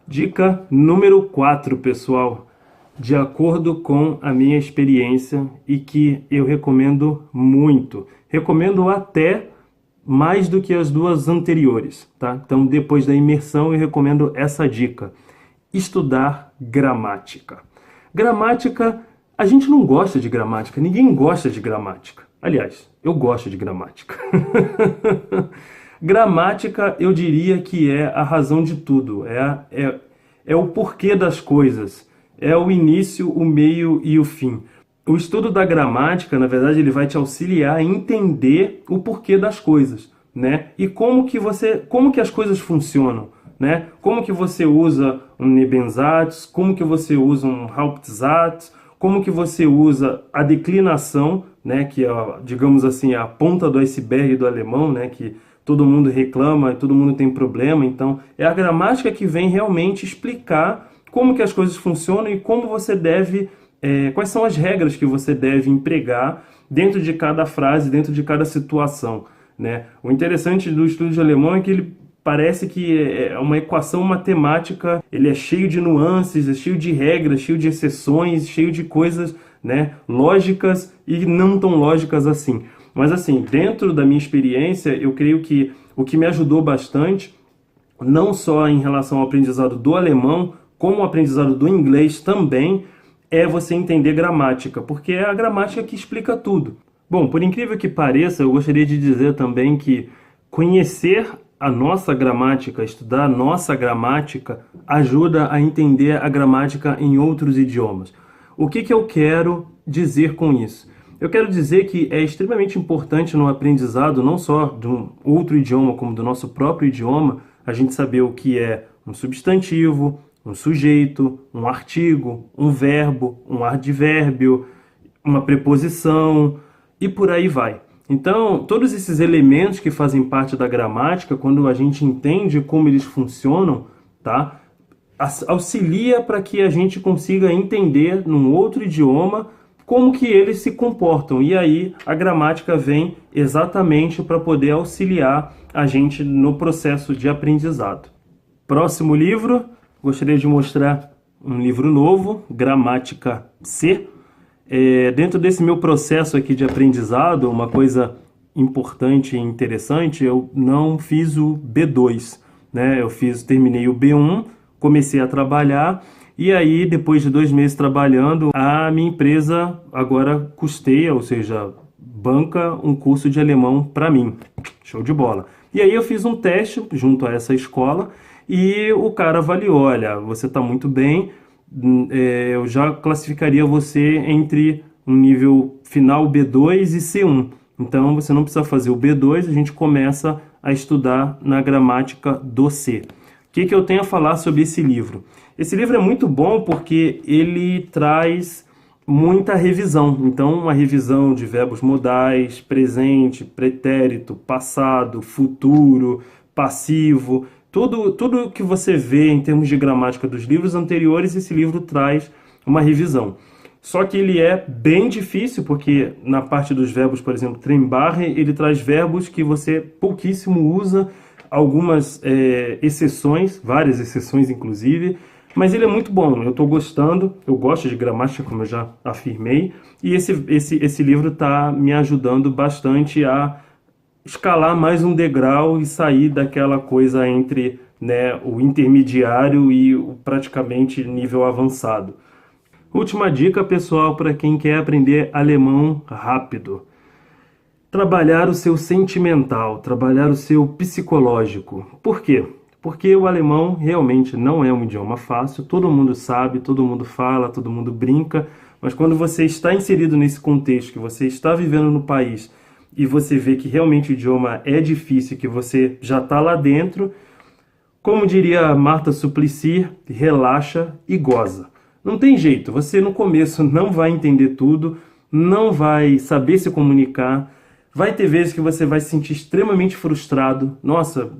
Dica número 4, pessoal, de acordo com a minha experiência e que eu recomendo muito. Recomendo até mais do que as duas anteriores, tá? Então, depois da imersão, eu recomendo essa dica. Estudar gramática. Gramática, a gente não gosta de gramática, ninguém gosta de gramática. Aliás, eu gosto de gramática. Gramática, eu diria que é a razão de tudo, é o porquê das coisas, é o início, o meio e o fim. O estudo da gramática, na verdade, ele vai te auxiliar a entender o porquê das coisas, né? E como que as coisas funcionam, né? Como que você usa um Nebensatz, como que você usa um Hauptsatz, como que você usa a declinação, né? Que é, digamos assim, a ponta do iceberg do alemão, né? Que todo mundo reclama, todo mundo tem problema. Então, é a gramática que vem realmente explicar como que as coisas funcionam e como você deve, quais são as regras que você deve empregar dentro de cada frase, dentro de cada situação, né? O interessante do estudo de alemão é que ele parece que é uma equação matemática, ele é cheio de nuances, é cheio de regras, cheio de exceções, cheio de coisas, né, lógicas e não tão lógicas assim. Mas assim, dentro da minha experiência, eu creio que o que me ajudou bastante, não só em relação ao aprendizado do alemão, como o aprendizado do inglês também, é você entender gramática, porque é a gramática que explica tudo. Bom, por incrível que pareça, eu gostaria de dizer também que conhecer a nossa gramática, estudar a nossa gramática, ajuda a entender a gramática em outros idiomas. O que eu quero dizer com isso? Eu quero dizer que é extremamente importante no aprendizado, não só de um outro idioma, como do nosso próprio idioma, a gente saber o que é um substantivo, um sujeito, um artigo, um verbo, um advérbio, uma preposição e por aí vai. Então, todos esses elementos que fazem parte da gramática, quando a gente entende como eles funcionam, tá? Auxilia para que a gente consiga entender num outro idioma como que eles se comportam. E aí a gramática vem exatamente para poder auxiliar a gente no processo de aprendizado. Próximo livro, gostaria de mostrar um livro novo, Gramática C. Dentro desse meu processo aqui de aprendizado, uma coisa importante e interessante, eu não fiz o B2, né? Terminei o B1, comecei a trabalhar, e aí depois de 2 meses trabalhando, a minha empresa agora custeia, ou seja, banca um curso de alemão para mim. Show de bola. E aí eu fiz um teste junto a essa escola, e o cara avaliou, olha, você está muito bem, eu já classificaria você entre um nível final B2 e C1. Então você não precisa fazer o B2, a gente começa a estudar na gramática do C. O que eu tenho a falar sobre esse livro? Esse livro é muito bom porque ele traz muita revisão. Então, uma revisão de verbos modais, presente, pretérito, passado, futuro, passivo. Tudo que você vê em termos de gramática dos livros anteriores, esse livro traz uma revisão. Só que ele é bem difícil, porque na parte dos verbos, por exemplo, trennbare, ele traz verbos que você pouquíssimo usa, algumas exceções, várias exceções inclusive, mas ele é muito bom, eu estou gostando, eu gosto de gramática, como eu já afirmei, e esse livro está me ajudando bastante a escalar mais um degrau e sair daquela coisa entre, né, o intermediário e o praticamente nível avançado. Última dica, pessoal, para quem quer aprender alemão rápido. Trabalhar o seu sentimental, trabalhar o seu psicológico. Por quê? Porque o alemão realmente não é um idioma fácil, todo mundo sabe, todo mundo fala, todo mundo brinca, mas quando você está inserido nesse contexto, que você está vivendo no país e você vê que realmente o idioma é difícil, que você já está lá dentro, como diria Marta Suplicy, relaxa e goza. Não tem jeito, você no começo não vai entender tudo, não vai saber se comunicar, vai ter vezes que você vai se sentir extremamente frustrado. Nossa,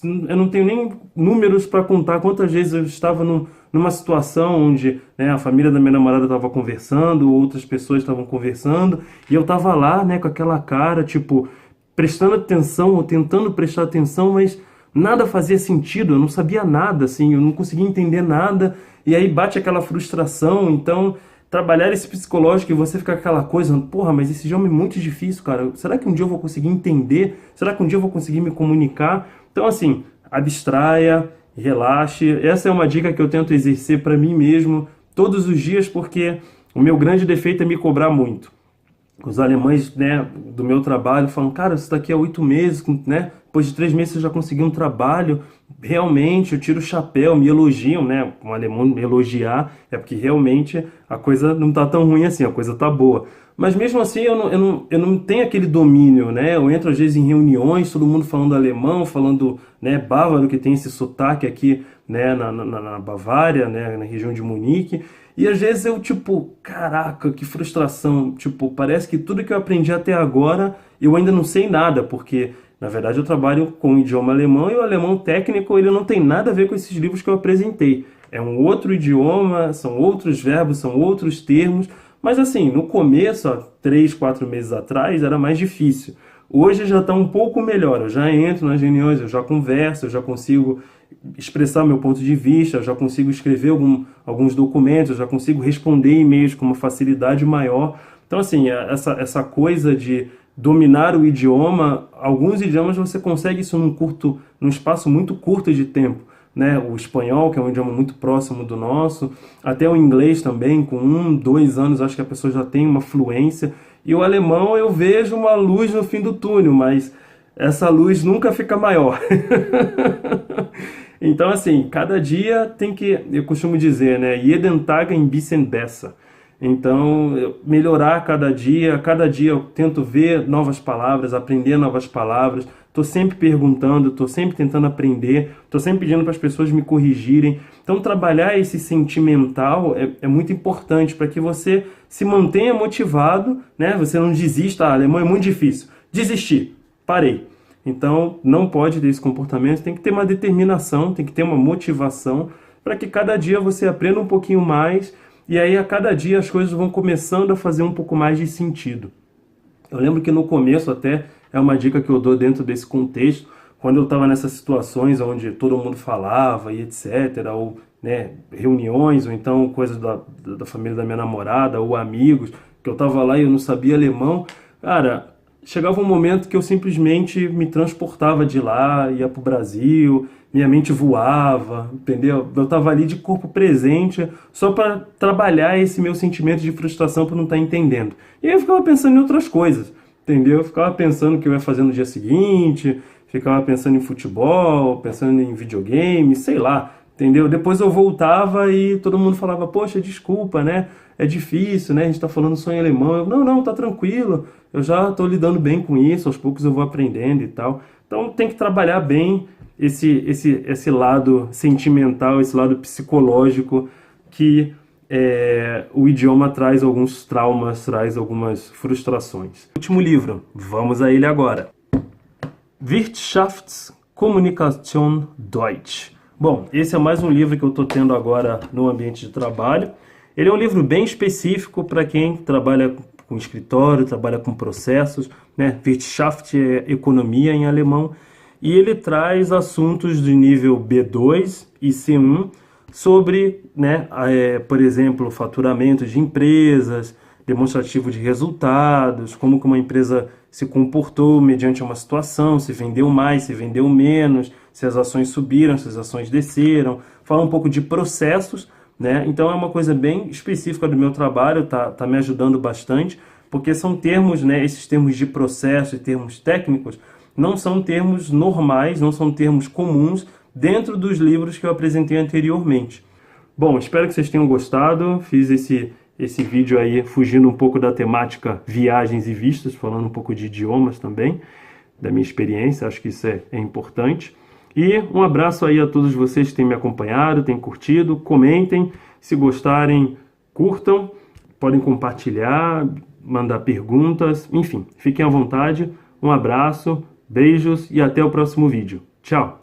eu não tenho nem números para contar quantas vezes eu estava numa situação onde, né, a família da minha namorada estava conversando, outras pessoas estavam conversando, e eu estava lá, né, com aquela cara, tipo, prestando atenção, ou tentando prestar atenção, mas nada fazia sentido, eu não sabia nada, assim, eu não conseguia entender nada, e aí bate aquela frustração. Então trabalhar esse psicológico e você fica com aquela coisa, porra, mas esse idioma é muito difícil, cara, será que um dia eu vou conseguir entender? Será que um dia eu vou conseguir me comunicar? Então, assim, abstraia, relaxe. Essa é uma dica que eu tento exercer para mim mesmo todos os dias, porque o meu grande defeito é me cobrar muito. Os alemães, né, do meu trabalho falam, cara, você está aqui há 8 meses, né? Depois de 3 meses você já conseguiu um trabalho. Realmente, eu tiro o chapéu, me elogiam, né? Um alemão me elogiar é porque realmente a coisa não está tão ruim assim, a coisa está boa. Mas mesmo assim eu não tenho aquele domínio, né? Eu entro às vezes em reuniões, todo mundo falando alemão, falando, né, bávaro, que tem esse sotaque aqui, né, na Bavária, né, na região de Munique. E às vezes eu, tipo, caraca, que frustração. Tipo, parece que tudo que eu aprendi até agora eu ainda não sei nada, porque na verdade eu trabalho com o idioma alemão e o alemão técnico ele não tem nada a ver com esses livros que eu apresentei. É um outro idioma, são outros verbos, são outros termos. Mas assim, no começo, há 3, 4 meses atrás, era mais difícil. Hoje já está um pouco melhor, eu já entro nas reuniões, eu já converso, eu já consigo expressar meu ponto de vista, eu já consigo escrever alguns documentos, eu já consigo responder e-mails com uma facilidade maior. Então assim, essa coisa de dominar o idioma, alguns idiomas você consegue isso num espaço muito curto de tempo. Né, o espanhol, que é um idioma muito próximo do nosso, até o inglês também, com 1, 2 anos, acho que a pessoa já tem uma fluência, e o alemão eu vejo uma luz no fim do túnel, mas essa luz nunca fica maior. Então, assim, cada dia tem que, eu costumo dizer, né, jeden Tag ein bisschen besser. Então, melhorar cada dia eu tento ver novas palavras, aprender novas palavras, estou sempre perguntando, estou sempre tentando aprender, estou sempre pedindo para as pessoas me corrigirem. Então, trabalhar esse sentimental é muito importante para que você se mantenha motivado, né? Você não desista, alemão é muito difícil. Desisti, parei. Então, não pode ter esse comportamento, tem que ter uma determinação, tem que ter uma motivação para que cada dia você aprenda um pouquinho mais. E aí, a cada dia, as coisas vão começando a fazer um pouco mais de sentido. Eu lembro que no começo, até é uma dica que eu dou dentro desse contexto, quando eu estava nessas situações onde todo mundo falava e etc., ou né, reuniões, ou então coisas da família da minha namorada, ou amigos, que eu estava lá e eu não sabia alemão, cara, chegava um momento que eu simplesmente me transportava de lá, ia para o Brasil, minha mente voava, entendeu? Eu estava ali de corpo presente só para trabalhar esse meu sentimento de frustração por não estar entendendo. E aí eu ficava pensando em outras coisas, entendeu? Eu ficava pensando o que eu ia fazer no dia seguinte, ficava pensando em futebol, pensando em videogame, sei lá, entendeu? Depois eu voltava e todo mundo falava, poxa, desculpa, né? É difícil, né? A gente está falando só em alemão. Eu, não, tá tranquilo, eu já estou lidando bem com isso, aos poucos eu vou aprendendo e tal. Então tem que trabalhar bem esse lado sentimental, esse lado psicológico que o idioma traz alguns traumas, traz algumas frustrações. Último livro, vamos a ele agora. Wirtschaftskommunikation Deutsch. Bom, esse é mais um livro que eu estou tendo agora no ambiente de trabalho. Ele é um livro bem específico para quem trabalha com escritório, trabalha com processos, né? Wirtschaft é economia em alemão. E ele traz assuntos de nível B2 e C1 sobre, né, por exemplo, faturamento de empresas, demonstrativo de resultados, como que uma empresa se comportou mediante uma situação, se vendeu mais, se vendeu menos, se as ações subiram, se as ações desceram. Fala um pouco de processos, né? Então é uma coisa bem específica do meu trabalho, tá me ajudando bastante, porque são termos, né, esses termos de processo e termos técnicos, não são termos normais, não são termos comuns dentro dos livros que eu apresentei anteriormente. Bom, espero que vocês tenham gostado. Fiz esse vídeo aí fugindo um pouco da temática viagens e vistas, falando um pouco de idiomas também, da minha experiência, acho que isso é importante. E um abraço aí a todos vocês que têm me acompanhado, têm curtido, comentem, se gostarem, curtam, podem compartilhar, mandar perguntas, enfim, fiquem à vontade. Um abraço, beijos e até o próximo vídeo. Tchau!